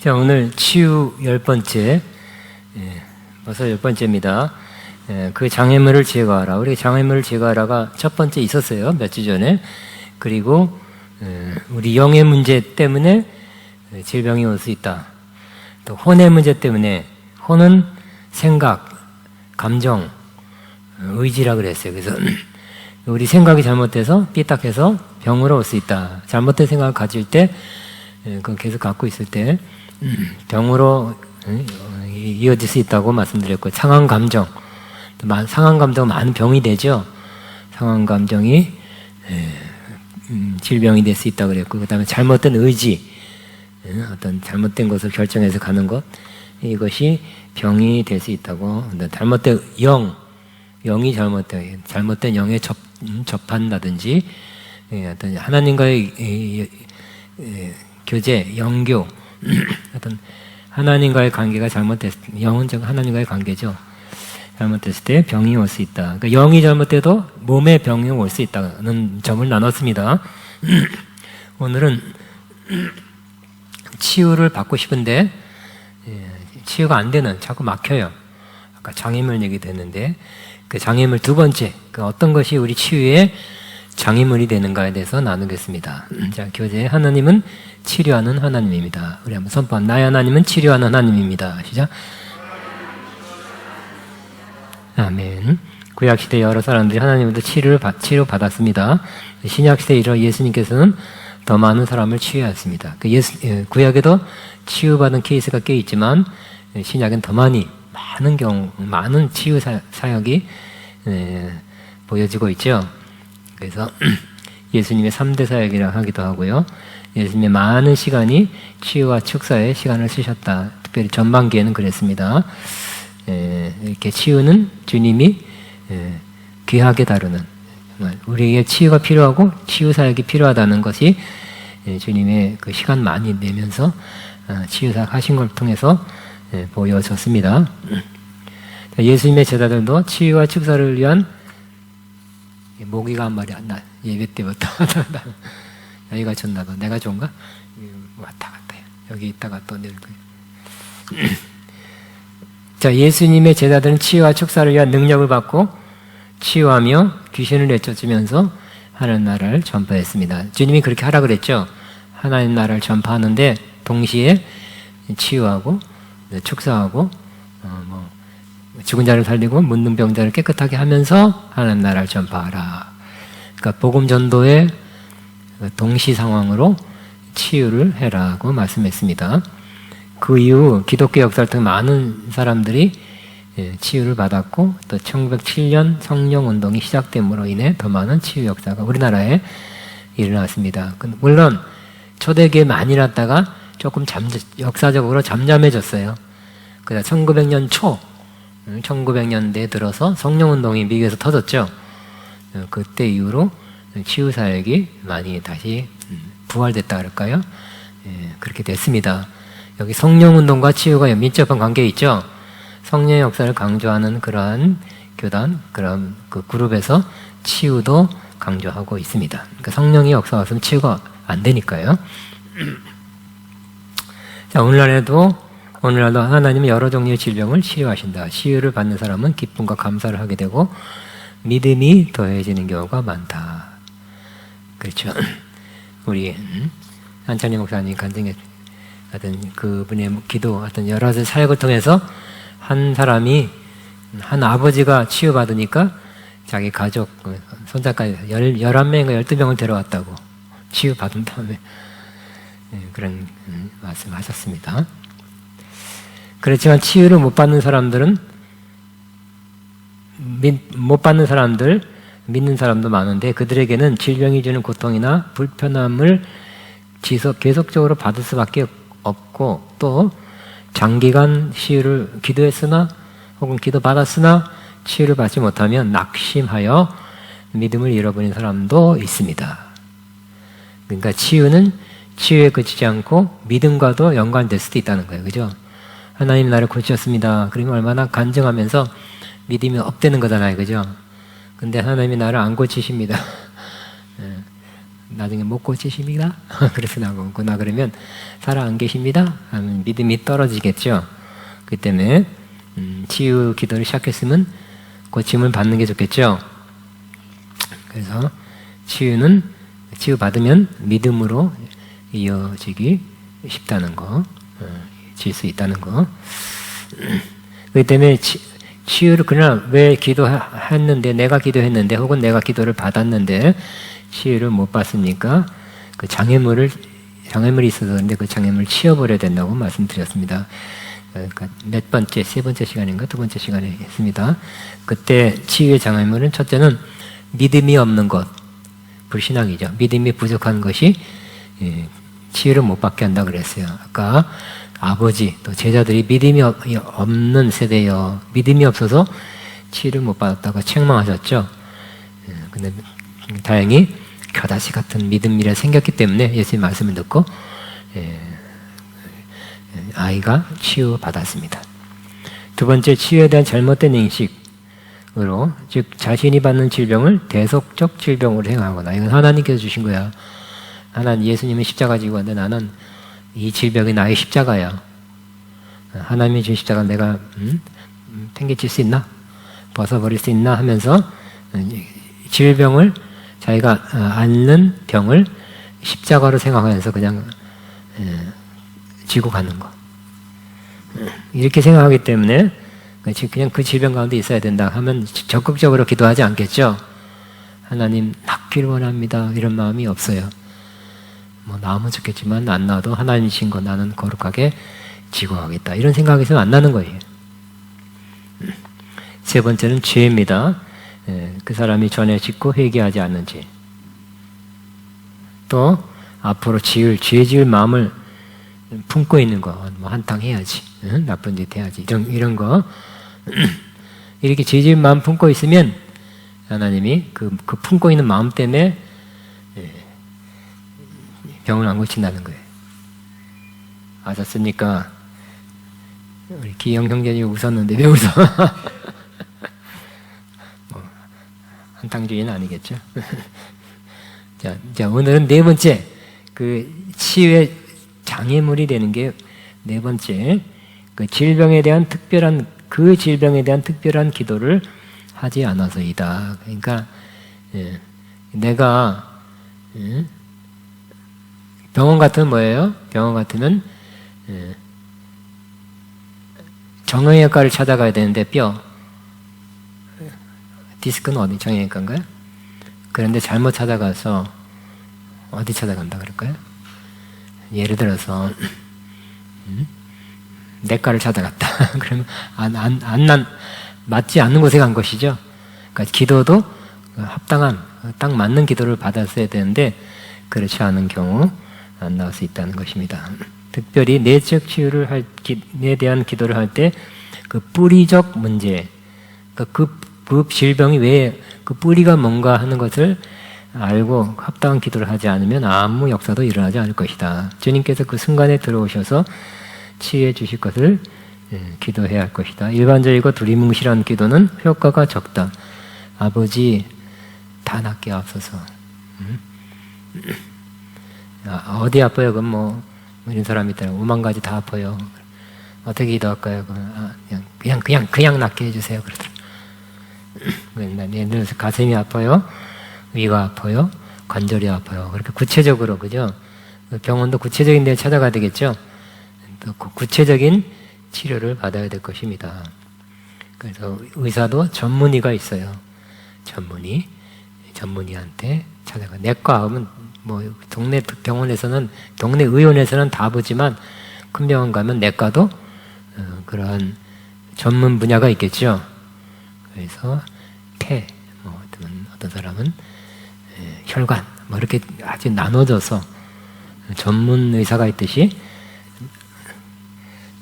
자, 오늘 치유 10번째, 벌써 10번째입니다. 그 장애물을 제거하라. 우리 장애물을 제거하라가 첫 번째 있었어요. 몇 주 전에. 그리고 우리 영의 문제 때문에 질병이 올 수 있다. 또 혼의 문제 때문에, 혼은 생각, 감정, 의지라 그랬어요. 그래서 우리 생각이 잘못돼서 삐딱해서 병으로 올 수 있다. 잘못된 생각을 가질 때, 그건 계속 갖고 있을 때 병으로 이어질 수 있다고 말씀드렸고, 상한 감정, 상한 감정은 많은 병이 되죠. 상한 감정이 질병이 될 수 있다고 그랬고, 그 다음에 잘못된 의지, 어떤 잘못된 것을 결정해서 가는 것, 이것이 병이 될 수 있다고. 잘못된 영이 잘못된 영에 접한다든지, 어떤 하나님과의 교제, 영교, 어떤 하나님과의 관계가 영은 즉 하나님과의 관계죠. 잘못됐을 때 병이 올 수 있다. 그러니까 영이 잘못돼도 몸에 병이 올 수 있다는 점을 나눴습니다. 오늘은 치유를 받고 싶은데 치유가 안 되는, 자꾸 막혀요. 아까 장애물 얘기됐는데, 그 장애물 두 번째, 그 어떤 것이 우리 치유의 장애물이 되는가에 대해서 나누겠습니다. 자, 교재. 하나님은 치료하는 하나님입니다. 우리 한번 선포합니다. 나의 하나님은 치료하는 하나님입니다. 시작. 아멘. 구약시대 여러 사람들이 하나님으로부터 치료받았습니다. 신약시대에 이르러 예수님께서는 더 많은 사람을 치유하였습니다. 구약에도 치유받은 케이스가 꽤 있지만 신약은 더 많은 치유 사역이 보여지고 있죠. 그래서 예수님의 3대 사역이라 하기도 하고요. 예수님의 많은 시간이 치유와 축사에 시간을 쓰셨다. 특별히 전반기에는 그랬습니다. 이렇게 치유는 주님이 귀하게 다루는, 우리에게 치유가 필요하고 치유 사역이 필요하다는 것이 주님의 그 시간 많이 내면서 치유 사역 하신 걸 통해서 보여졌습니다. 예수님의 제자들도 치유와 축사를 위한, 모기가 한 마리 안 나. 예배 때부터 여기가 좋나 봐. 내가 좋은가? 왔다 갔다 해. 여기 있다가 또 내려가. 자, 예수님의 제자들은 치유와 축사를 위한 능력을 받고 치유하며 귀신을 내쫓으면서 하나님 나라를 전파했습니다. 주님이 그렇게 하라 그랬죠. 하나님 나라를 전파하는데 동시에 치유하고 축사하고 죽은 자를 살리고 묻는 병자를 깨끗하게 하면서 하나님 나라를 전파하라. 그러니까 복음 전도의 동시 상황으로 치유를 해라고 말씀했습니다. 그 이후 기독교 역사를 통해 많은 사람들이 치유를 받았고, 또 1907년 성령운동이 시작됨으로 인해 더 많은 치유 역사가 우리나라에 일어났습니다. 물론 초대교회 많이 났다가 조금 역사적으로 잠잠해졌어요. 그래서 1900년대에 들어서 성령운동이 미국에서 터졌죠. 그때 이후로 치유 사역이 많이 다시 부활됐다 그럴까요? 그렇게 됐습니다. 여기 성령운동과 치유가 밀접한 관계 있죠. 성령의 역사를 강조하는 그러한 교단, 그런 그 그룹에서 치유도 강조하고 있습니다. 그러니까 성령의 역사가 없으면 치유가 안 되니까요. 자, 오늘날도 하나님은 여러 종류의 질병을 치유하신다. 치유를 받는 사람은 기쁨과 감사를 하게 되고 믿음이 더해지는 경우가 많다. 그렇죠. 우리 한찬희 목사님 간증에 하여튼 그분의 기도, 하여튼 여러 가지 사역을 통해서 한 아버지가 치유받으니까 자기 가족, 손자까지 11명인가 12명을 데려왔다고, 치유받은 다음에. 그런 말씀 하셨습니다. 그렇지만 치유를 못 받는 사람들, 믿는 사람도 많은데 그들에게는 질병이 주는 고통이나 불편함을 계속적으로 받을 수밖에 없고, 또 장기간 치유를 기도했으나 혹은 기도받았으나 치유를 받지 못하면 낙심하여 믿음을 잃어버린 사람도 있습니다. 그러니까 치유에 그치지 않고 믿음과도 연관될 수도 있다는 거예요. 그죠? 하나님 나를 고치셨습니다. 그러면 얼마나 간증하면서 믿음이 업되는 거잖아요. 그죠? 근데 하나님이 나를 안 고치십니다. 나중에 못 고치십니다. 그래서 나오거나 그러면 살아 안 계십니다. 하면 믿음이 떨어지겠죠. 그 때문에 치유 기도를 시작했으면 고침을 받는 게 좋겠죠. 그래서 치유 받으면 믿음으로 이어지기 쉽다는 거, 질 수 있다는 거. 그렇기 때문에 치유를 그러나 왜 기도했는데, 내가 기도했는데 혹은 내가 기도를 받았는데 치유를 못 받습니까? 그 장애물이 있어서 그런데 그 장애물을 치워버려야 된다고 말씀드렸습니다. 그러니까 몇 번째, 세 번째 시간인가 두 번째 시간에 했습니다. 그때 치유의 장애물은 첫째는 믿음이 없는 것, 불신앙이죠. 믿음이 부족한 것이 치유를 못 받게 한다 그랬어요. 아까 아버지 또 제자들이 믿음이 없는 세대여, 믿음이 없어서 치유를 못 받았다고 책망하셨죠. 근데 다행히 겨다시 같은 믿음이라 생겼기 때문에 예수님 말씀을 듣고 아이가 치유받았습니다. 두 번째, 치유에 대한 잘못된 인식으로, 즉 자신이 받는 질병을 대속적 질병으로 생각하거나, 이건 하나님께서 주신 거야. 예수님은 십자가 지고 왔는데 나는 이 질병이 나의 십자가야. 하나님이 준 십자가 내가 팽개칠 수 있나? 벗어버릴 수 있나? 하면서 질병을, 자기가 앓는 병을 십자가로 생각하면서 그냥 지고 가는 거. 이렇게 생각하기 때문에 그냥 그 질병 가운데 있어야 된다 하면 적극적으로 기도하지 않겠죠. 하나님 낫기를 원합니다, 이런 마음이 없어요. 뭐 나으면 좋겠지만 안 나도 하나님이신 거 나는 거룩하게 지고 가겠다, 이런 생각에서 안 나는 거예요. 세 번째는 죄입니다. 그 사람이 전에 짓고 회개하지 않는 죄. 또 앞으로 죄 지을 마음을 품고 있는 거, 뭐 한탕 해야지, 나쁜 짓 해야지, 이런 거. 이렇게 죄 지을 마음 품고 있으면 하나님이 그 품고 있는 마음 때문에 병을 안 고친다는 거예요. 아셨습니까? 우리 기영 형제님이 웃었는데 왜 웃어? 뭐, 한탕주의는 아니겠죠. 자, 오늘은 네 번째, 그 치유의 장애물이 되는 게 네 번째, 그 질병에 대한 특별한 기도를 하지 않아서이다. 그러니까 내가 병원 같으면 뭐예요? 병원 같으면 정형외과를 찾아가야 되는데 디스크는 어디 정형외과인가요? 그런데 잘못 찾아가서 어디 찾아간다 그럴까요? 예를 들어서 내과를 찾아갔다. 그러면 맞지 않는 곳에 간 것이죠. 그러니까 기도도 합당한, 딱 맞는 기도를 받았어야 되는데 그렇지 않은 경우 안 나올 수 있다는 것입니다. 특별히 내적 치유를 에 대한 기도를 할 때 그 뿌리적 문제, 그 질병이 왜 그 뿌리가 뭔가 하는 것을 알고 합당한 기도를 하지 않으면 아무 역사도 일어나지 않을 것이다. 주님께서 그 순간에 들어오셔서 치유해 주실 것을 기도해야 할 것이다. 일반적이고 두리뭉실한 기도는 효과가 적다. 아버지 다 낫게 하옵소서. 어디 아파요? 그럼 뭐 이런 사람이 있더라고. 5만 가지 다 아파요. 어떻게 기도할까요? 그냥 낫게 해주세요. 그러더라고. 예를 들어서 가슴이 아파요, 위가 아파요, 관절이 아파요. 그렇게 구체적으로, 그죠? 병원도 구체적인 데 찾아가야 되겠죠? 또 구체적인 치료를 받아야 될 것입니다. 그래서 의사도 전문의가 있어요. 전문의한테 찾아가. 내과 하면 뭐 동네 병원에서는, 동네 의원에서는 다 보지만 큰 병원 가면 내과도 그러한 전문 분야가 있겠죠. 그래서 뭐 어떤 사람은 혈관, 뭐 이렇게 아주 나눠져서 전문 의사가 있듯이,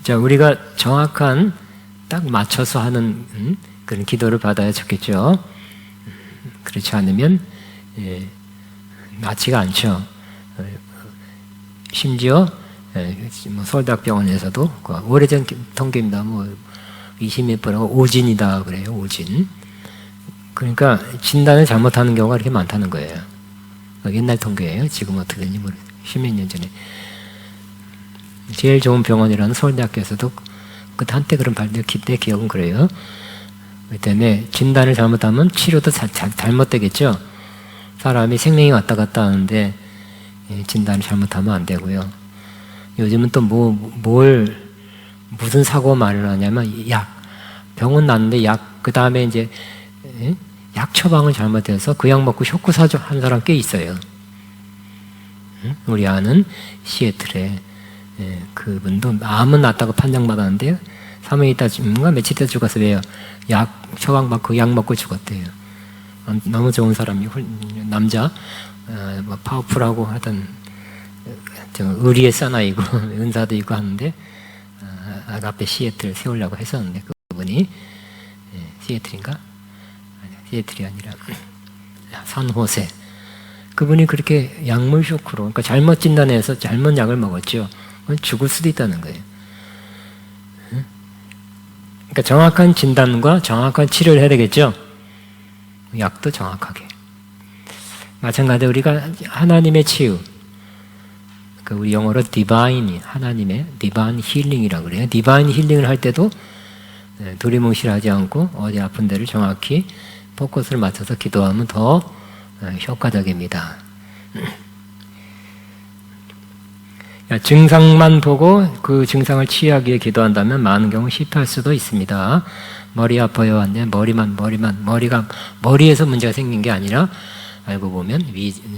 자, 우리가 정확한 딱 맞춰서 하는 그런 기도를 받아야 좋겠죠. 그렇지 않으면 낫지가 않죠. 심지어 뭐 서울대학병원에서도 오래전 통계입니다. 뭐 20몇 %가 오진이다 그래요. 오진. 그러니까 진단을 잘못하는 경우가 이렇게 많다는 거예요. 옛날 통계예요. 지금 어떻게 되는지 모르겠어요. 십몇 년 전에. 제일 좋은 병원이라는 서울대학교에서도 한때 그런 그때 기억은 그래요. 그 때문에 진단을 잘못하면 치료도 잘못되겠죠. 사람이 생명이 왔다 갔다 하는데 진단을 잘못하면 안 되고요. 요즘은 또 무슨 사고 말을 하냐면 병원 났는데 그 다음에 이제 약 처방을 잘못해서 그 약 먹고 쇼크 한 사람 꽤 있어요. 우리 아는 시애틀에 그분도 암은 났다고 판정받았는데 3일 있다 며칠 있다 죽었어요. 왜요? 약 처방 받고 약 먹고 죽었대요. 너무 좋은 사람이 남자 파워풀하고 하여튼 의리의 사나이고 은사도 있고 하는데 앞에 시애틀 세우려고 했었는데 그분이 시애틀인가? 시애틀이 아니라 산호세 그분이 그렇게 약물 쇼크로 그러니까 잘못 진단해서 잘못 약을 먹었죠. 죽을 수도 있다는 거예요. 그러니까 정확한 진단과 정확한 치료를 해야 되겠죠. 약도 정확하게. 마찬가지로 우리가 하나님의 치유, 그러니까 우리 영어로 디바인이 하나님의 디바인 힐링이라고 그래요. 디바인 힐링을 할 때도 두리뭉실하지 않고 어디 아픈 데를 정확히 포커스를 맞춰서 기도하면 더 효과적입니다. 증상만 보고 그 증상을 치유하기 위해 기도한다면 많은 경우 실패할 수도 있습니다. 머리 아파요 한데 머리가 머리에서 문제가 생긴 게 아니라 알고 보면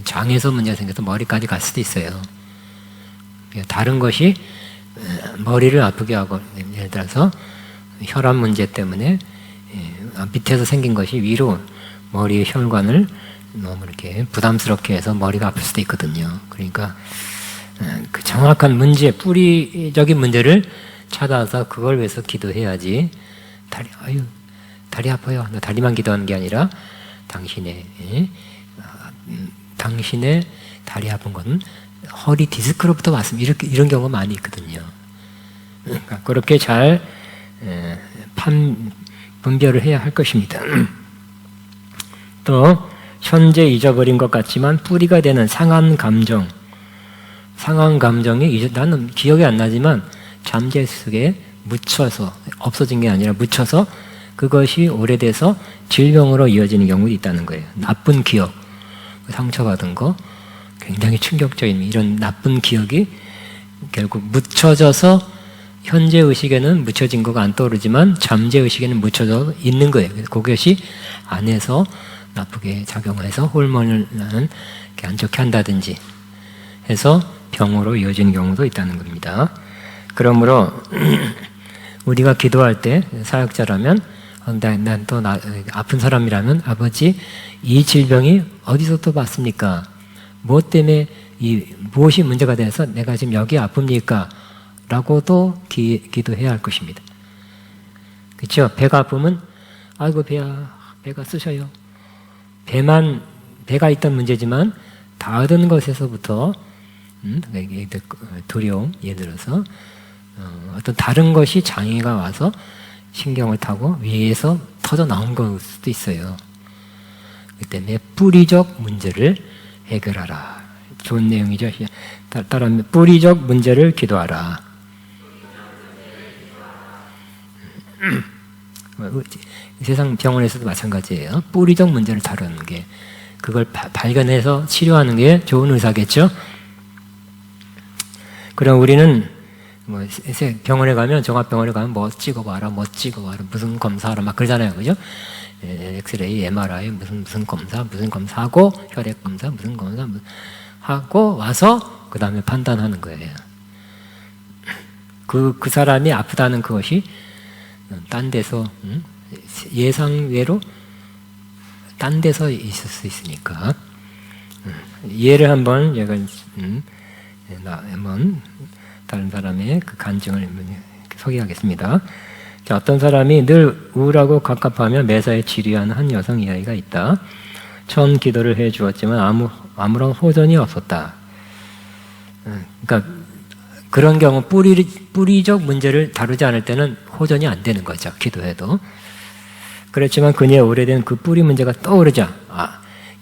장에서 문제가 생겨서 머리까지 갈 수도 있어요. 다른 것이 머리를 아프게 하고 예를 들어서 혈압 문제 때문에 밑에서 생긴 것이 위로 머리의 혈관을 너무 이렇게 부담스럽게 해서 머리가 아플 수도 있거든요. 그러니까 그 정확한 문제, 뿌리적인 문제를 찾아서 그걸 위해서 기도해야지. 다리 아파요. 나 다리만 기도하는 게 아니라 당신의 다리 아픈 건 허리 디스크로부터 왔습니다. 이런 경우가 많이 있거든요. 그러니까 그렇게 잘 분별을 해야 할 것입니다. 또 현재 잊어버린 것 같지만 뿌리가 되는 상한 감정이 나는 기억이 안 나지만 잠재 속에 묻혀서 없어진 게 아니라 묻혀서 그것이 오래돼서 질병으로 이어지는 경우도 있다는 거예요. 나쁜 기억, 상처받은 거, 굉장히 충격적인 이런 나쁜 기억이 결국 묻혀져서 현재 의식에는 묻혀진 거가 안 떠오르지만 잠재 의식에는 묻혀져 있는 거예요. 그것이 안에서 나쁘게 작용해서 호르몬을 안 좋게 한다든지 해서 병으로 이어지는 경우도 있다는 겁니다. 그러므로 우리가 기도할 때 사역자라면 난 또 아픈 사람이라면 아버지 이 질병이 어디서 또 왔습니까? 무엇 때문에 무엇이 문제가 돼서 내가 지금 여기 아픕니까? 라고도 기도해야 할 것입니다. 그렇죠? 배가 아프면 아이고 배가 쑤셔요. 배가 있던 문제지만 다른 것에서부터 두려움, 예를 들어서 어떤 다른 것이 장애가 와서 신경을 타고 위에서 터져 나온 걸 수도 있어요. 그 때문에 뿌리적 문제를 해결하라. 좋은 내용이죠. 따라하면 뿌리적 문제를 기도하라. 세상 병원에서도 마찬가지예요. 뿌리적 문제를 다루는 게 그걸 발견해서 치료하는 게 좋은 의사겠죠. 그럼 우리는 병원에 가면 종합병원에 가면 뭐 찍어봐라 무슨 검사하라 막 그러잖아요, 그죠? 엑스레이, MRI 무슨 검사하고 혈액 검사 무슨 검사 하고 와서 그 다음에 판단하는 거예요. 그 사람이 아프다는 그것이 딴 데서 예상외로 딴 데서 있을 수 있으니까 예를 한번 한번 다른 사람의 그 간증을 소개하겠습니다. 자, 어떤 사람이 늘 우울하고 갑갑하며 매사에 지리하는 한 여성 이야기가 있다. 처음 기도를 해 주었지만 아무런 호전이 없었다. 그러니까 그런 경우 뿌리적 문제를 다루지 않을 때는 호전이 안 되는 거죠. 기도해도. 그렇지만 그녀의 오래된 그 뿌리 문제가 떠오르자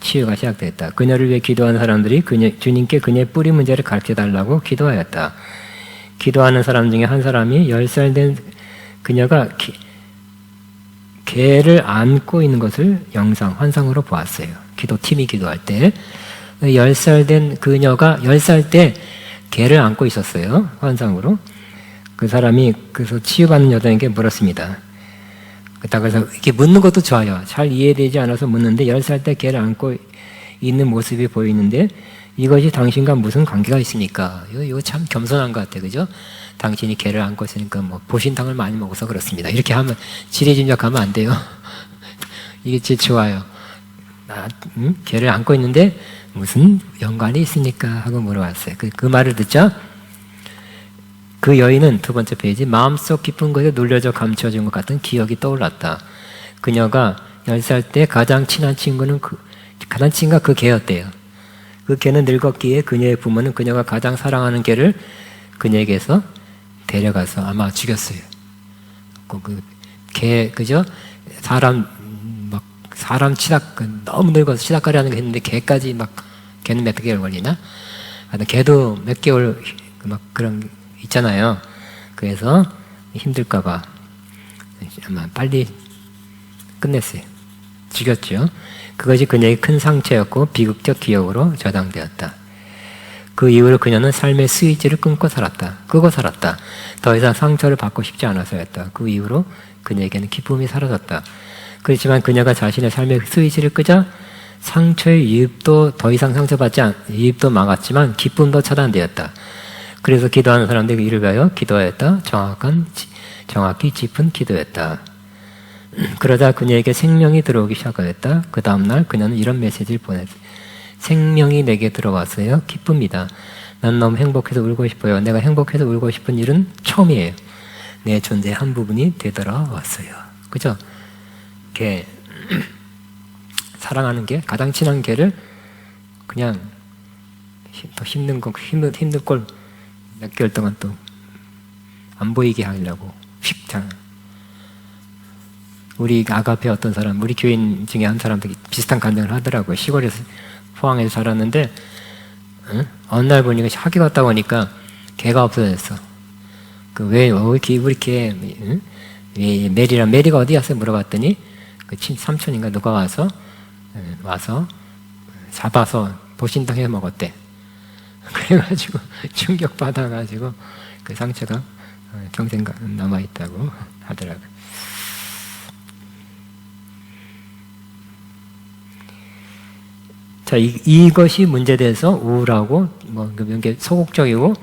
치유가 시작됐다. 그녀를 위해 기도하는 사람들이 주님께 그녀의 뿌리 문제를 가르쳐달라고 기도하였다. 기도하는 사람 중에 한 사람이 10살 된 그녀가 개를 안고 있는 것을 환상으로 보았어요. 기도팀이 기도할 때 10살 된 그녀가 10살 때 개를 안고 있었어요. 환상으로. 그 사람이 그래서 치유받는 여자에게 물었습니다. 그래서 이렇게 묻는 것도 좋아요. 잘 이해되지 않아서 묻는데 10살 때 개를 안고 있는 모습이 보이는데 이것이 당신과 무슨 관계가 있습니까? 이거 참 겸손한 것 같아요. 그죠? 당신이 개를 안고 있으니까 뭐 보신탕을 많이 먹어서 그렇습니다. 이렇게 하면 지레짐작하면 안 돼요. 이게 제일 좋아요. 개를 안고 있는데 무슨 연관이 있습니까? 하고 물어봤어요. 그 말을 듣자 그 여인은 두 번째 페이지 마음속 깊은 곳에 눌려져 감춰진 것 같은 기억이 떠올랐다. 그녀가 10살 때 가장 친한 친구가 그 개였대요. 그 개는 늙었기에 그녀의 부모는 그녀가 가장 사랑하는 개를 그녀에게서 데려가서 아마 죽였어요. 그 개, 그죠? 사람 너무 늙어서 치닥거리 하는 거 했는데 개까지 개는 몇 개월 걸리나? 개도 몇 개월 그런 있잖아요. 그래서 힘들까봐 아마 빨리 끝냈어요. 죽였죠. 그것이 그녀의 큰 상처였고 비극적 기억으로 저장되었다. 그 이후로 그녀는 삶의 스위치를 끄고 살았다. 더 이상 상처를 받고 싶지 않아서였다. 그 이후로 그녀에게는 기쁨이 사라졌다. 그렇지만 그녀가 자신의 삶의 스위치를 끄자 상처의 유입도 더 이상 유입도 막았지만 기쁨도 차단되었다. 그래서 기도하는 사람들이 이를 위하여 기도하였다. 정확히 짚은 기도였다. 그러자 그녀에게 생명이 들어오기 시작하였다. 그 다음날 그녀는 이런 메시지를 보냈다. 생명이 내게 들어왔어요. 기쁩니다. 난 너무 행복해서 울고 싶어요. 내가 행복해서 울고 싶은 일은 처음이에요. 내 존재의 한 부분이 되돌아왔어요. 그죠? 사랑하는 개, 가장 친한 개를 그냥 더 힘든 걸 몇 개월 동안 또 안 보이게 하려고 휙장. 우리 아가페 어떤 사람, 우리 교인 중에 한 사람도 비슷한 감정을 하더라고요. 시골에서 포항에서 살았는데 어느 날 보니까 학교 갔다 오니까 개가 없어졌어. 왜 우리 개 메리가 어디 갔어? 물어봤더니 그 삼촌인가 누가 와서 잡아서 보신탕 해 먹었대. 그래가지고 충격받아가지고 그 상처가 평생 남아있다고 하더라고요. 자, 이것이 문제돼서 우울하고 이게 소극적이고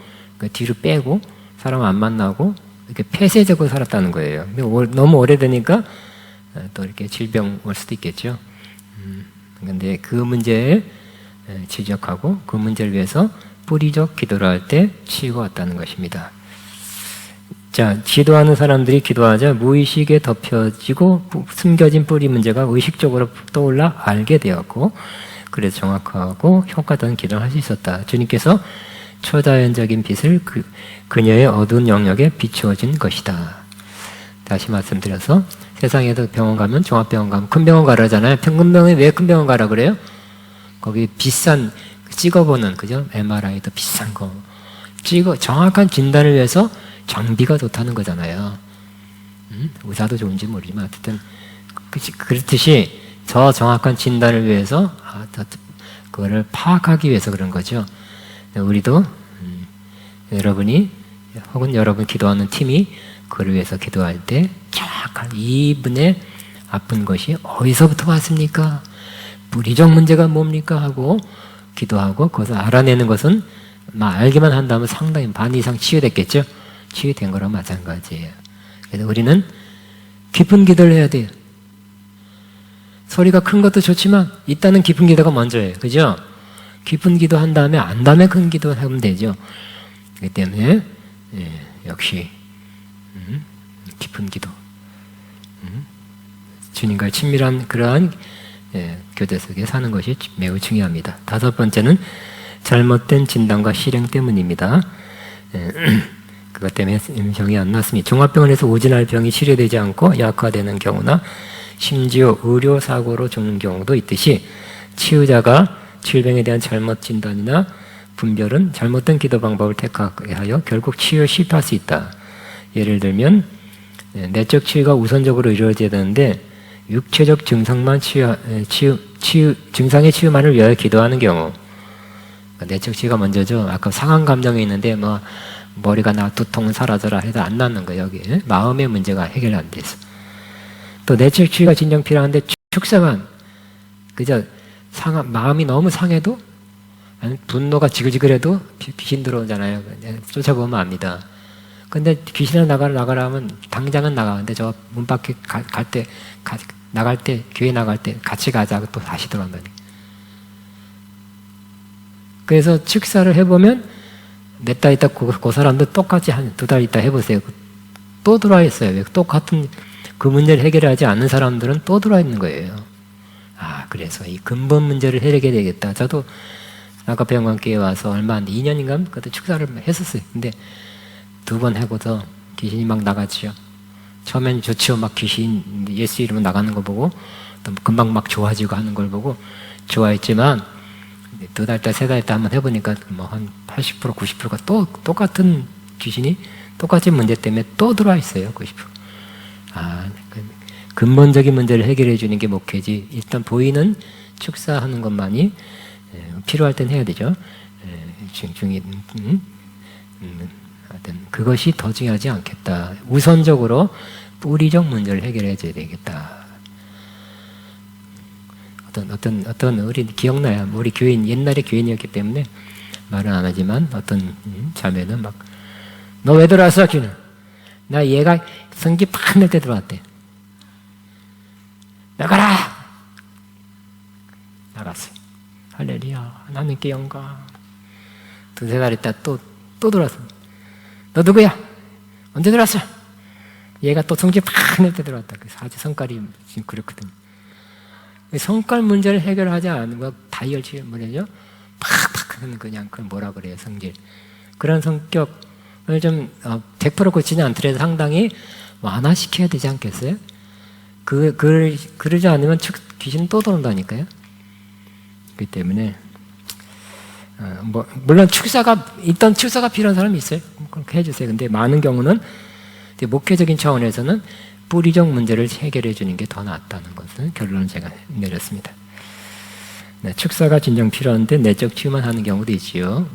뒤로 빼고 사람 안 만나고 이렇게 폐쇄적으로 살았다는 거예요. 너무 오래되니까 또 이렇게 질병 올 수도 있겠죠. 근데 그 문제에 지적하고 그 문제를 위해서 뿌리적 기도를 할 때 치유가 왔다는 것입니다. 자, 기도하는 사람들이 기도하자 무의식에 덮여지고 숨겨진 뿌리 문제가 의식적으로 떠올라 알게 되었고 그래서 정확하고 효과적인 기도를 할 수 있었다. 주님께서 초자연적인 빛을 그녀의 어두운 영역에 비추어진 것이다. 다시 말씀드려서 세상에도 병원 가면 종합병원 가면 큰 병원 가라잖아요. 큰 병원에 왜 큰 병원 가라 그래요? 거기 비싼 찍어보는 그죠? MRI도 비싼 거 정확한 진단을 위해서 장비가 좋다는 거잖아요. 의사도 좋은지 모르지만 어쨌든 그렇듯이 저 정확한 진단을 위해서 그거를 파악하기 위해서 그런 거죠. 우리도 여러분이 혹은 여러분 기도하는 팀이 그를 위해서 기도할 때 정확한 이분의 아픈 것이 어디서부터 왔습니까? 뿌리적 문제가 뭡니까? 하고 기도하고 그것을 알아내는 것은 알기만 한다면 상당히 반 이상 치유됐겠죠? 치유된 거랑 마찬가지예요. 그래서 우리는 깊은 기도를 해야 돼요. 소리가 큰 것도 좋지만 일단은 깊은 기도가 먼저예요. 그죠? 깊은 기도 한 다음에 안 다음에 큰 기도 하면 되죠. 그렇기 때문에 역시 깊은 기도 주님과의 친밀한 그러한 교제 속에 사는 것이 매우 중요합니다. 다섯 번째는 잘못된 진단과 실행 때문입니다. 그것 때문에 병이 안 났습니다. 종합병원에서 오진할 병이 치료되지 않고 약화되는 경우나 심지어 의료사고로 죽는 경우도 있듯이 치유자가 질병에 대한 잘못 진단이나 분별은 잘못된 기도 방법을 택하게 하여 결국 치유에 실패할 수 있다. 예를 들면 내적 치유가 우선적으로 이루어져야 되는데 육체적 증상만 증상의 치유만을 위하여 기도하는 경우, 내적 치유가 먼저죠. 아까 상한 감정이 있는데 뭐 머리가 나 두통은 사라져라 해도 안 낫는 거예요. 여기 마음의 문제가 해결 안 돼서. 또 내적 치유가 진정 필요한데 축사만 그저 마음이 너무 상해도 분노가 지글지글해도 귀신 들어오잖아요. 쫓아보면 압니다. 근데 귀신을 나가라 하면 당장은 나가는데 저 문 밖에 나갈 때 교회 나갈 때 같이 가자고 또 다시 들어간다니. 그래서 축사를 해보면 몇 달 있다 그 사람도 똑같이 한 2달 있다 해보세요. 또 들어와 있어요. 왜 똑같은 그 문제를 해결하지 않는 사람들은 또 들어와 있는 거예요. 그래서 이 근본 문제를 해결해야 되겠다. 저도 아까 병원교회 와서 얼마 안 돼 2년인가 그때 축사를 했었어요. 근데 2번 하고서 귀신이 막 나가지요. 처음엔 좋지요. 막 귀신 예수 이름으로 나가는 거 보고 또 금방 막 좋아지고 하는 걸 보고 좋아했지만 2달 있다 3달 있다 한번 해보니까 뭐 한 80% 90%가 또 똑같은 귀신이 똑같은 문제 때문에 또 들어와 있어요. 90%. 근본적인 문제를 해결해 주는 게 목회지. 일단 보이는 축사하는 것만이 필요할 땐 해야 되죠. 그것이 더 중요하지 않겠다. 우선적으로 뿌리적 문제를 해결해 줘야 되겠다. 어떤 우리 기억나요? 우리 교인 옛날에 교인이었기 때문에 말은 안 하지만 어떤 자매는 막 너 왜 들어왔어? 귀는 나 얘가 성기 팍 낼 때 들어왔대. 나가라! 나갔어요. 할렐루야. 하나님께 영광. 2-3달 있다 또 들어왔어. 너 누구야? 언제 들어왔어? 얘가 또 성질 팍 낼 때 들어왔다. 그래서 아주 성깔이 지금 그렇거든. 성깔 문제를 해결하지 않는 거 다이얼치 뭐냐죠? 팍팍 하는 그냥 그걸 뭐라 그래요? 성질. 그런 성격을 좀 100% 고치지 않더라도 상당히 완화시켜야 되지 않겠어요? 그러지 않으면 귀신은 또 들어온다니까요. 그렇기 때문에 물론 축사가 필요한 사람이 있어요. 그렇게 해주세요. 근데 많은 경우는 목회적인 차원에서는 뿌리적 문제를 해결해 주는 게 더 낫다는 것은 결론을 제가 내렸습니다. 네, 축사가 진정 필요한데 내적 치유만 하는 경우도 있지요.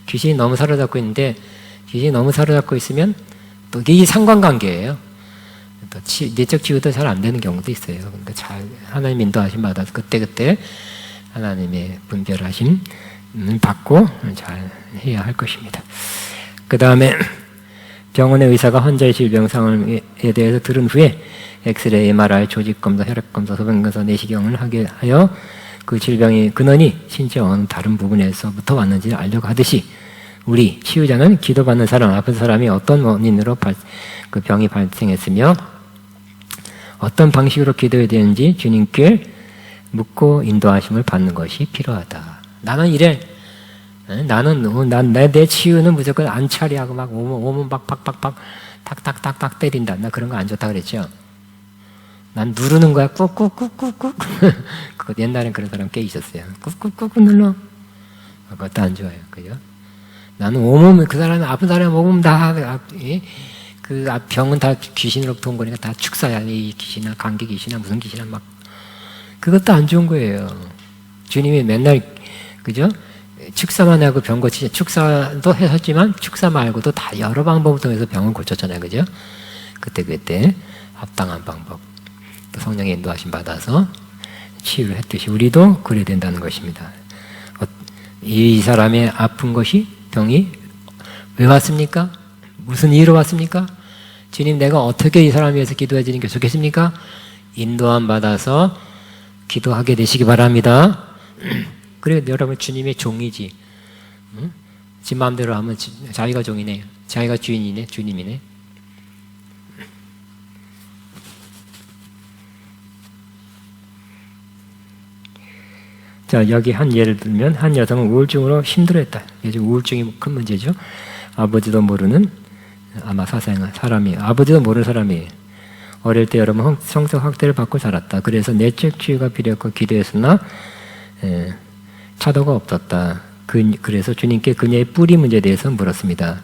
귀신이 너무 사로잡고 있는데 귀신이 너무 사로잡고 있으면 또 이게 상관관계예요. 또 내적 치유도 잘 안 되는 경우도 있어요. 그러니까 잘 하나님 인도하심 받아서 그때 하나님의 분별하심 받고 잘 해야 할 것입니다. 그 다음에 병원의 의사가 환자의 질병 상황에 대해서 들은 후에 엑스레이, MRI, 조직검사, 혈액검사, 소변검사, 내시경을 하게 하여 그 질병의 근원이 신체 어느 다른 부분에서부터 왔는지 알려고 하듯이 우리 치유자는 기도받는 사람, 아픈 사람이 어떤 원인으로 그 병이 발생했으며 어떤 방식으로 기도해야 되는지 주님께 묻고 인도하심을 받는 것이 필요하다. 나는 이래. 내 치유는 무조건 안차리하고 막 오면 막 팍팍팍 탁탁탁탁 때린다. 나 그런 거 안 좋다 그랬죠. 난 누르는 거야. 꾹꾹꾹꾹꾹. 그거 옛날엔 그런 사람 꽤 있었어요. 꾹꾹꾹꾹 눌러. 그것도 안 좋아요. 그죠? 나는 오면 그 사람이 아픈 사람이 오면 다 그 병은 다 귀신으로부터 온 거니까 다 축사야. 이 귀신이나 감기 귀신이나 무슨 귀신이나 막 그것도 안 좋은 거예요. 주님이 맨날 그죠? 축사만 하고 병 고치지 축사도 하셨지만 축사 말고도 다 여러 방법을 통해서 병을 고쳤잖아요. 그죠? 그때 합당한 방법 또 성령의 인도하심 받아서 치유를 했듯이 우리도 그래야 된다는 것입니다. 이 사람의 아픈 것이 병이 왜 왔습니까? 무슨 이유로 왔습니까? 주님 내가 어떻게 이 사람 위해서 기도해 주는 게 좋겠습니까? 인도함 받아서 기도하게 되시기 바랍니다. 그래 여러분 주님의 종이지. 응? 지 마음대로 하면 자기가 종이네. 자기가 주인이네. 주님이네. 자 여기 한 예를 들면 한 여성은 우울증으로 힘들어했다. 요즘 우울증이 큰 문제죠. 아버지도 모르는 아마 사람이 아버지도 모르는 사람이 어릴 때 여러분 성적 학대를 받고 자랐다. 그래서 내적 치유가 필요했고 기도했으나 차도가 없었다. 그래서 주님께 그녀의 뿌리 문제에 대해서 물었습니다.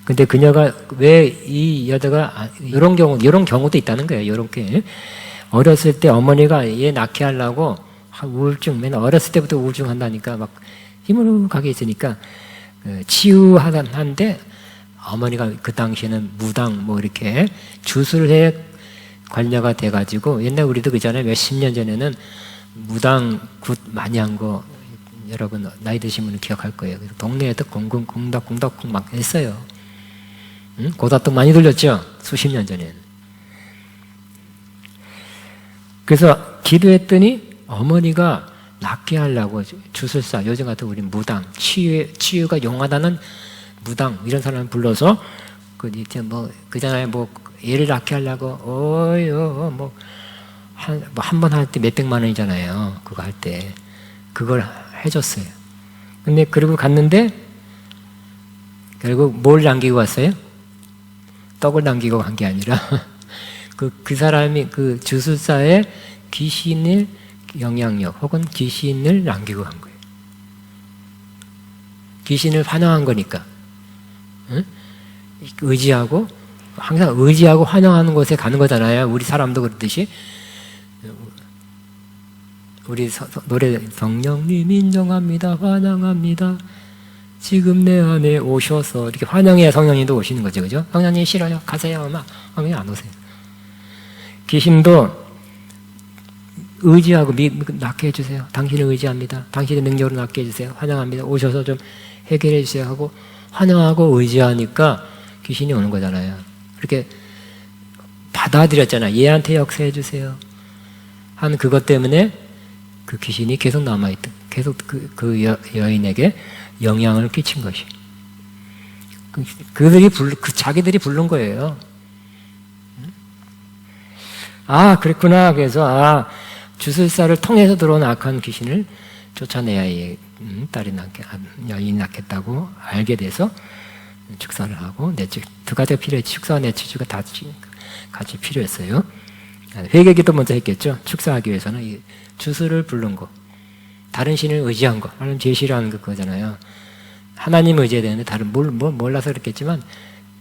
근데 그녀가 왜 이 여자가 이런 경우도 있다는 거예요. 이렇게 어렸을 때 어머니가 얘 낳게 하려고 우울증, 맨날 어렸을 때부터 우울증한다니까 막 힘으로 가게 있으니까 치유하는데 어머니가 그 당시에는 무당 뭐 이렇게 주술해 관녀가 돼가지고 옛날 우리도 그잖아요. 몇십 년 전에는 무당 굿 많이 한 거 여러분 나이 드신 분은 기억할 거예요. 그래서 동네에도 공덕 막 했어요. 고다떡 많이 들렸죠? 수십 년 전에는. 그래서 기도했더니 어머니가 낫게 하려고 주술사, 요즘 같은 우리 무당, 치유가 용하다는 무당 이런 사람을 불러서 그잖아요. 얘를 낫게 하려고 한 번 할 때 몇백만 원이잖아요. 그거 할 때 그걸 해줬어요. 근데 그리고 갔는데 결국 뭘 남기고 왔어요? 떡을 남기고 간 게 아니라 그 사람이 그 주술사의 귀신의 영향력 혹은 귀신을 남기고 간 거예요. 귀신을 환영한 거니까. 응? 의지하고 항상 의지하고 환영하는 곳에 가는 거잖아요. 우리 사람도 그렇듯이 우리 노래 성령님 인정합니다. 환영합니다. 지금 내 안에 오셔서 이렇게 환영해야 성령님도 오시는 거죠. 그죠? 성령님 싫어요. 가세요. 왜 안 오세요? 귀신도 의지하고 낫게 해주세요. 당신을 의지합니다. 당신의 능력으로 낫게 해주세요. 환영합니다. 오셔서 좀 해결해 주세요 하고 환영하고 의지하니까 귀신이 오는 거잖아요. 이렇게 받아들였잖아요. 얘한테 역사해 주세요 한 그것 때문에 그 귀신이 계속 남아있던, 계속 그 여인에게 영향을 끼친 것이. 자기들이 부른 거예요. 그랬구나. 그래서 주술사를 통해서 들어온 악한 귀신을 쫓아내야 이 여인이 낳겠다고 알게 돼서 축사를 하고 두 가지가 필요했지. 축사와 내치주가 다 같이 필요했어요. 회개기도 먼저 했겠죠. 축사하기 위해서는 이 주술을 부른 거, 다른 신을 의지한 거, 하나님 제시라는 그거잖아요. 하나님 의지해야 되는데 다른 몰라서 그랬겠지만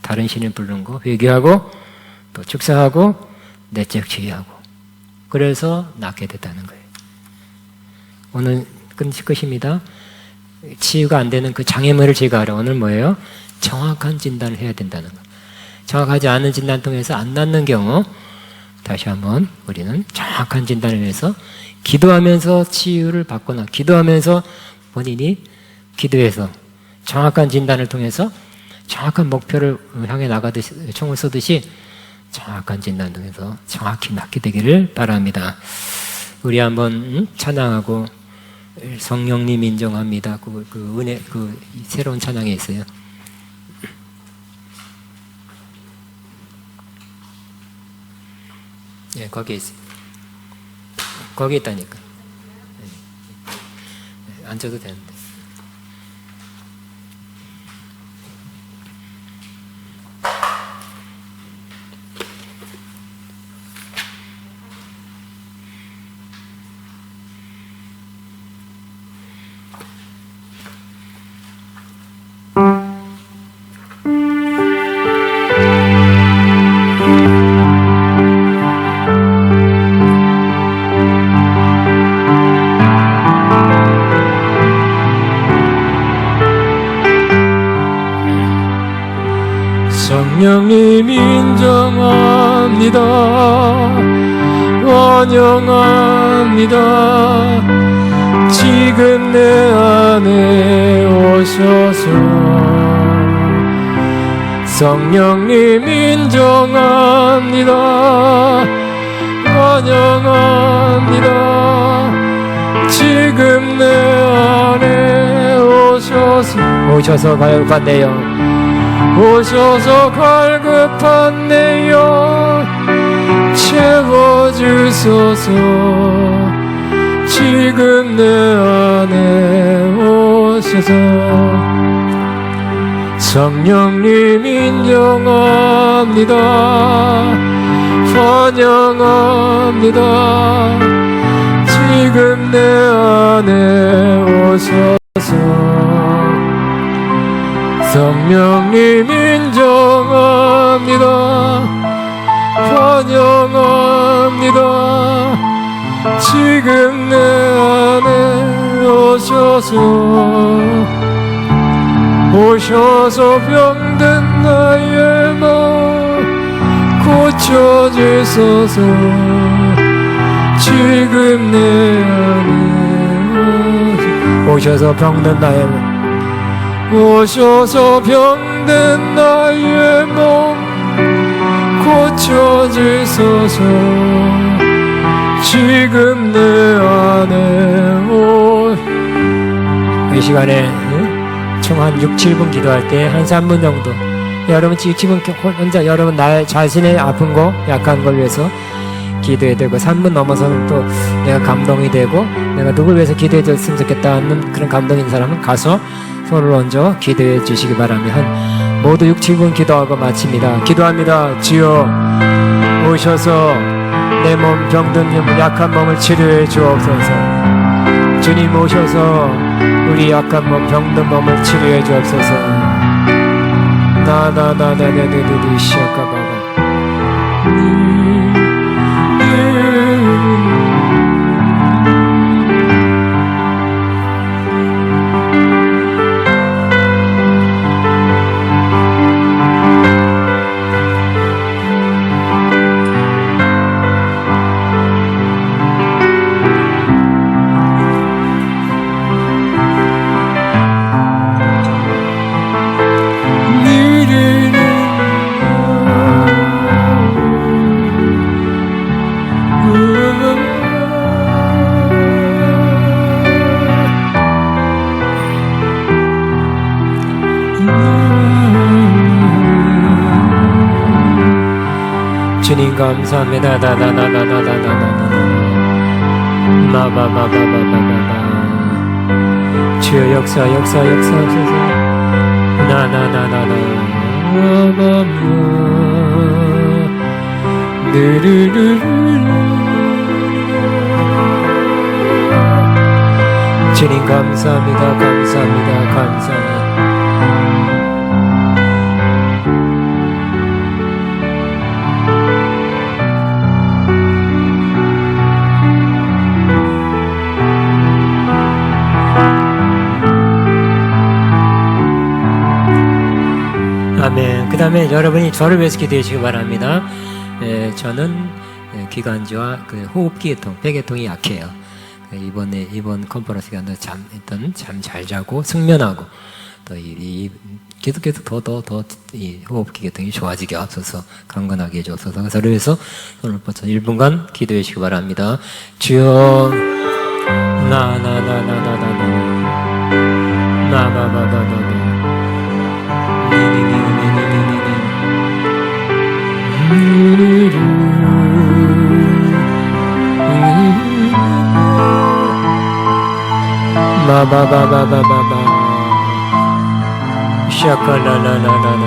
다른 신을 부른 거, 회개하고 또 축사하고 내적 치유하고 그래서 낫게 됐다는 거예요. 오늘 끝입니다. 치유가 안 되는 그 장애물을 제거하려 오늘 뭐예요? 정확한 진단을 해야 된다는 거. 정확하지 않은 진단 통해서 안 낫는 경우 다시 한번 우리는 정확한 진단을 해서 기도하면서 치유를 받거나 기도하면서 본인이 기도해서 정확한 진단을 통해서 정확한 목표를 향해 나가듯이 총을 쏘듯이 정확한 진단 통해서 정확히 낫게 되기를 바랍니다. 우리 한번 찬양하고 성령님 인정합니다. 그 은혜 새로운 찬양이 있어요. 예, 거기에 있어요. 거기 있다니까. 앉아도 되는데. 성령님 인정합니다. 환영합니다. 지금 내 안에 오셔서 성령님 인정합니다. 환영합니다. 지금 내 안에 오셔서 갈급한데요. 오셔서 갈급한데요. 채워주소서. 지금 내 안에 오셔서 성령님 인정합니다. 환영합니다. 지금 지금 내 안에 오셔서 성령님 인정합니다. 환영합니다. 지금 내 안에 오셔서 병든 나의 마음 고쳐주소서. 지금 내 안에 오셔서 병든 나의 오셔서 병든 나의 몸 고쳐주소서. 지금 내 안에 이 시간에 총 한 6, 7분 기도할 때 한 3분 정도 여러분 6, 7분 혼자 여러분 나 자신의 아픈 거 약한 걸 위해서 기도해야 되고 3분 넘어서는 또 내가 감동이 되고 내가 누굴 위해서 기도해 줬으면 좋겠다 하는 그런 감동인 사람은 가서 손을 얹어 기도해 주시기 바랍니다. 한 모두 6, 7분 기도하고 마칩니다. 기도합니다. 주여 오셔서 내 몸 병든 약한 몸을 치료해 주옵소서. 주님 오셔서 우리 약한 몸 병든 몸을 치료해 주옵소서. 나나나나나나나나 시작하봐. 주님 감사합니다. 마마마마마마마마 주여 역사하소서. 나나나나나 주님 감사합니다. 감사합니다. 아멘. 그 다음에 여러분이 저를 위해서 기도해 주시기 바랍니다. 저는 기관지와 그 호흡기계통, 폐계통이 약해요. 이번 컨퍼런스 기간도 잠 잘 자고 숙면하고 또 계속 더 이 호흡기계통이 좋아지게 앞서서 강건하게 해주옵소서. 저를 위해서 오늘 부터 1분간 기도해 주시기 바랍니다. 주여 나나나나나나나나나나나나나 마바바바바바바 샤칼라라라라라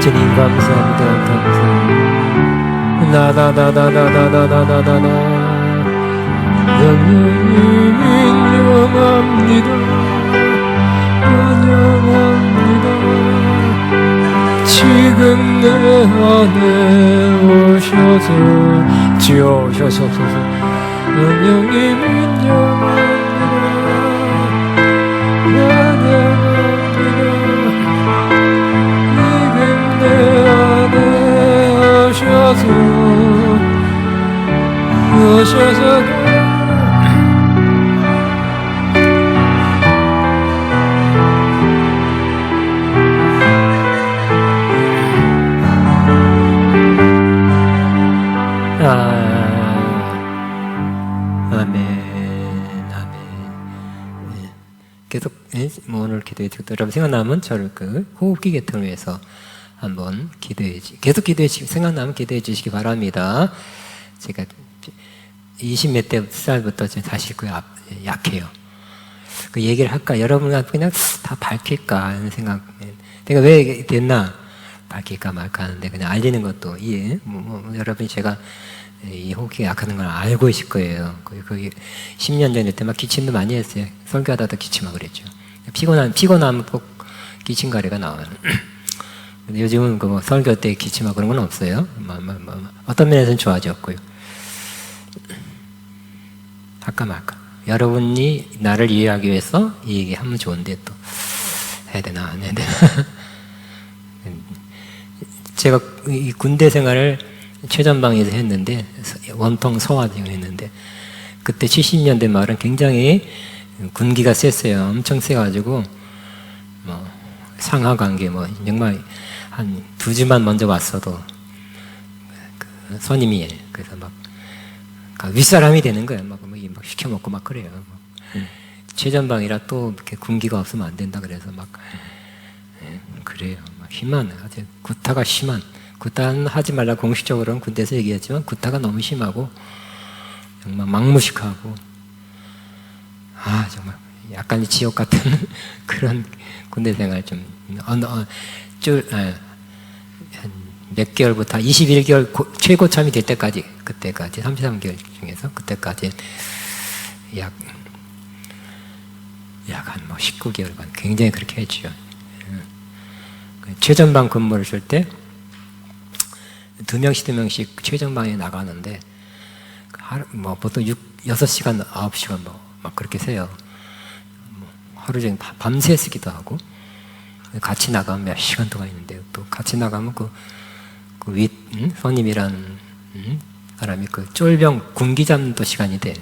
주님 감사합니다. 나나나나나나나나나나 영영님 인정합니다. 환영합니다. 지금 내 안에 오셔서 주여 오셔서소서. 영영님 인정합니다. 환영합니다. 내 안에 오셔서 계속 오늘 기도해 주고 여러분 생각나면 저를 그 호흡기 계통을 위해서 한번 계속 생각나면 기도해 주시기 바랍니다. 제가 20몇 살부터 사실 그 약해요. 그 얘기를 할까? 여러분한테 그냥 다 밝힐까 하는 생각. 내가 왜 됐나? 밝힐까 말까 하는데 그냥 알리는 것도 여러분이 제가 이 호흡기가 약하는 걸 알고 있을 거예요. 거기 10년 전에 때 막 기침도 많이 했어요. 설교하다도 기침하고 그랬죠. 피곤하면 꼭 기침 가래가 나와요. 근데 요즘은 그 설교 때 기침하고 그런 건 없어요. 어떤 면에서는 좋아졌고요. 할까 말까. 여러분이 나를 이해하기 위해서 이 얘기 하면 좋은데 또 해야 되나 안 해야 되나. 제가 이 군대 생활을 최전방에서 했는데 원통 소화증을 했는데 그때 70년대 말은 굉장히 군기가 셌어요. 엄청 세가지고 상하관계 정말 한 2주만 먼저 왔어도 그 선임이 그래서 막 윗사람이 되는 거예요. 막 시켜 먹고 막 그래요. 최전방이라 또 이렇게 군기가 없으면 안 된다 그래서 막 그래요. 심한 아주 구타가 심한. 구타는 하지 말라 공식적으로는 군대에서 얘기했지만 구타가 너무 심하고 정말 막무식하고 정말 약간 지옥 같은 그런 군대 생활 몇 개월부터 21개월 최고참이 될 때까지 그때까지 33개월 중에서 그때까지 약 한 19개월간 굉장히 그렇게 했죠. 최전방 근무를 줄 때 2명씩 최전방에 나가는데 보통 6시간, 9시간 막 그렇게 세요. 하루 종일 밤새 쓰기도 하고 같이 나가면 몇 시간 동안 있는데 또 같이 나가면 그 선임이란 사람이 그 쫄병 군기 잡는 또 시간이 돼.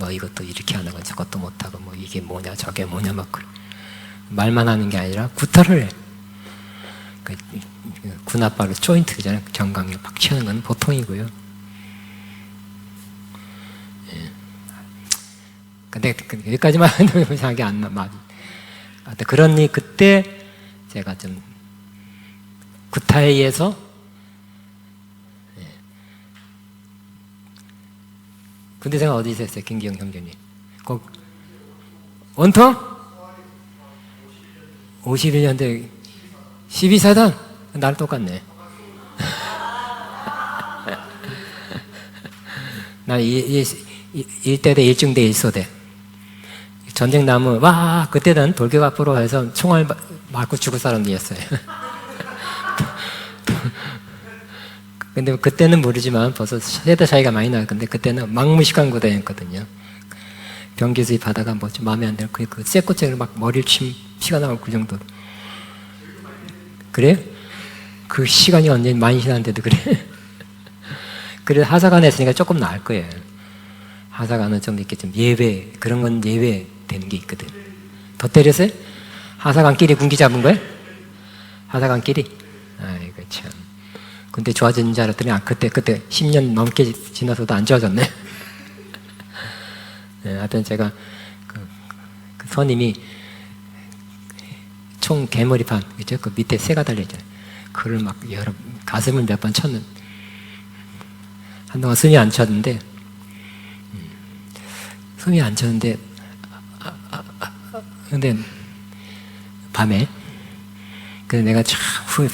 이것도 이렇게 하는 건 저것도 못하고 이게 뭐냐 저게 뭐냐 막 말만 하는 게 아니라 구타를 해. 군합바로 조인트잖아요. 정강을 팍 치는 건 보통이고요. 근데 여기까지만 해도 생각이 안 나. 그러니 그때 제가 좀 구타에 의해서 군대 생활 어디 있었어요? 김기영 형제님. 원통? 51년대 12사단? 나랑 똑같네. 난 1대대 1중대 1소대. 전쟁 나면 그때는 돌격 앞으로 해서 총알 맞고 죽을 사람들이었어요. 근데 그때는 모르지만 벌써 세대 차이가 많이 나요. 근데 그때는 막무식한 구대였거든요. 병기 수입하다가 좀 마음에 안 들고 그 쇠꼬챙이로 막 머리를 치면 피가 나고 그 정도. 그래요? 그 시간이 언제 많이 지났는데도 그래? 그래서 하사관 했으니까 조금 나을 거예요. 하사관은 좀 이렇게 좀 예외, 그런 건 예외 되는 게 있거든. 더 때렸어요? 하사관끼리 군기 잡은 거예요? 하사관끼리? 아이고 참. 근데 좋아지는 줄 알았더니 그때 10년 넘게 지나서도 안 좋아졌네. 하여튼 제가 그 선임이 총 개머리판 있죠? 그 밑에 새가 달려있잖아요. 그걸 막 가슴을 몇 번 쳤는. 한동안 숨이 안 쳤는데 근데 밤에 그래서 내가 참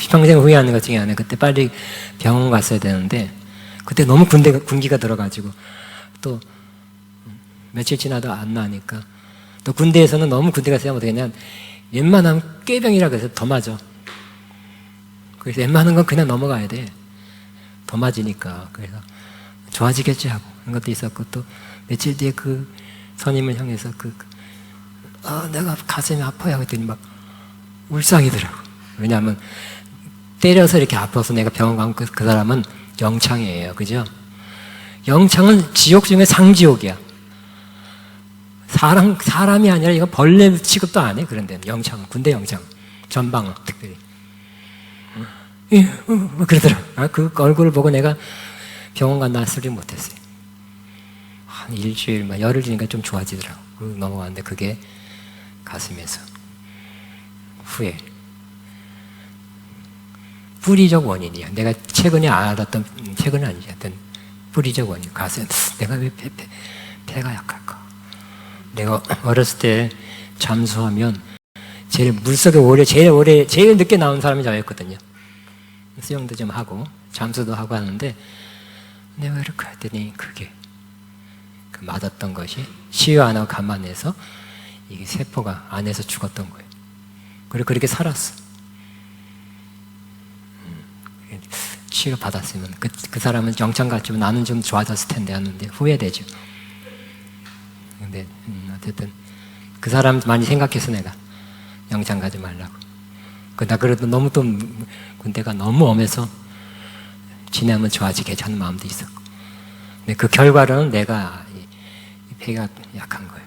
평생 후회하는 것 중에 하나, 그때 빨리 병원 갔어야 되는데 그때 너무 군기가 들어가지고 또 며칠 지나도 안 나니까 또 군대에서는 너무 군대가 세면 어떻게 했냐, 웬만하면 꾀병이라 그래서 더 맞아. 그래서 웬만한 건 그냥 넘어가야 돼. 더 맞으니까. 그래서 좋아지겠지 하고 그런 것도 있었고, 또 며칠 뒤에 그 선임을 향해서 내가 가슴이 아파요 했더니 막 울상이더라고. 왜냐하면 때려서 이렇게 아파서 내가 병원 가면 그 사람은 영창이에요. 그죠? 영창은 지옥 중에 상지옥이야. 사람이 아니라 이거 벌레 취급도 안 해. 그런 데는 영창, 군대 영창, 전방은 특별히. 그러더라고. 그 얼굴을 보고 내가 병원 간 날 소리 못했어요. 한 일주일, 열흘 지니까 좀 좋아지더라고. 넘어갔는데 그게 가슴에서 후회. 뿌리적 원인이야. 내가 최근에 알았던, 최근은 아니지. 하여튼 뿌리적 원인. 가슴. 내가 왜 폐가 약할까? 내가 어렸을 때 잠수하면 물속에 제일 늦게 나온 사람이 저였거든요. 수영도 좀 하고 잠수도 하고 하는데 내가 이렇게 했더니 그게 맞았던 것이 치유 안 하고 감안해서 이게 세포가 안에서 죽었던 거예요. 그리고 그렇게 살았어. 치유 받았으면 그 사람은 영창 갔지만 나는 좀 좋아졌을 텐데 하는데 후회되죠. 근데 어쨌든 그 사람 많이 생각해서 내가 영창 가지 말라고. 나 그래도 너무 또 군대가 너무 엄해서 지내면 좋아지게 하는 마음도 있었고. 근데 그 결과로는 내가 이 폐가 약한 거예요.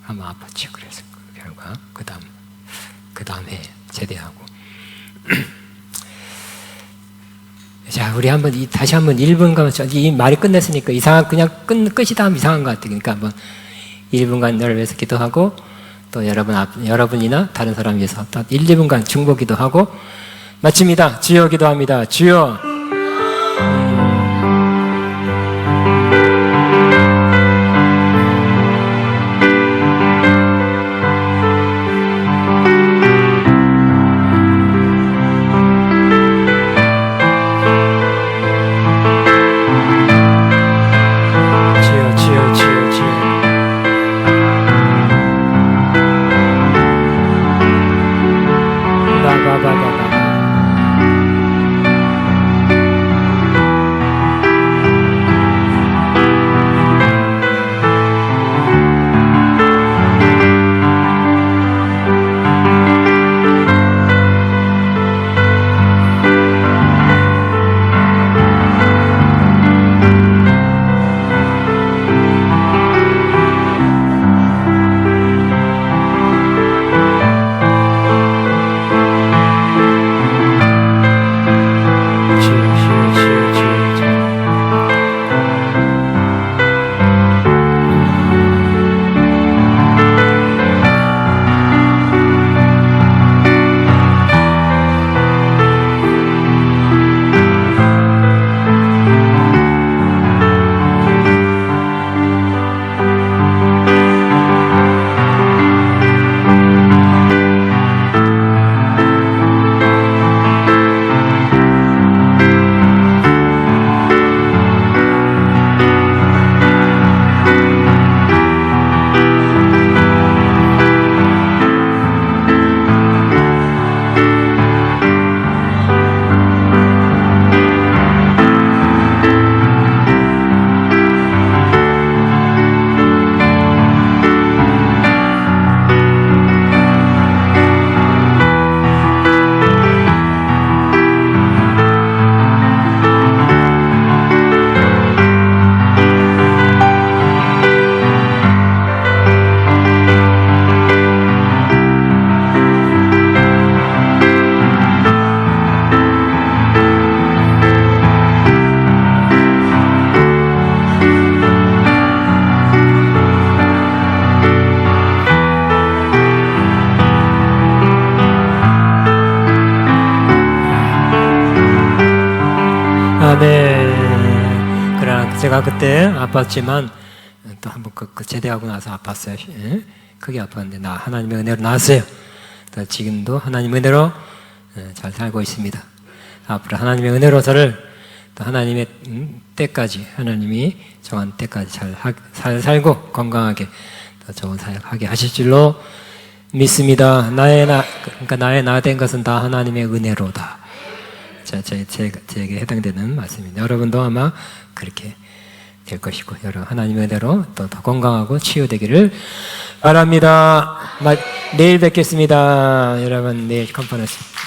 아마 아팠죠. 그래서 그 결과 그 다음에 제대하고. 자, 우리 다시 한번 1분간 이 말이 끝냈으니까 그냥 끝이다 하면 이상한 것 같아요. 그러니까 한번 1분간 너를 위해서 기도하고 또 여러분이나 다른 사람 위해서 1, 2분간 중보 기도하고 마칩니다. 주여 기도합니다. 주여. 네. 그러나 제가 그때 아팠지만 또 한번 제대하고 나서 아팠어요. 예? 크게 아팠는데 하나님의 은혜로 나았어요. 또 지금도 하나님의 은혜로 잘 살고 있습니다. 앞으로 하나님의 은혜로 저를 또 하나님의 때까지 하나님이 정한 때까지 잘 살고 건강하게 더 좋은 사역하게 하실 줄로 믿습니다. 그러니까 나의 나 된 것은 다 하나님의 은혜로다. 제게 해당되는 말씀입니다. 여러분도 아마 그렇게 될 것이고, 여러분 하나님의 은혜로 또 더 건강하고 치유되기를 바랍니다. 내일 뵙겠습니다. 여러분 내일 컨퍼런스.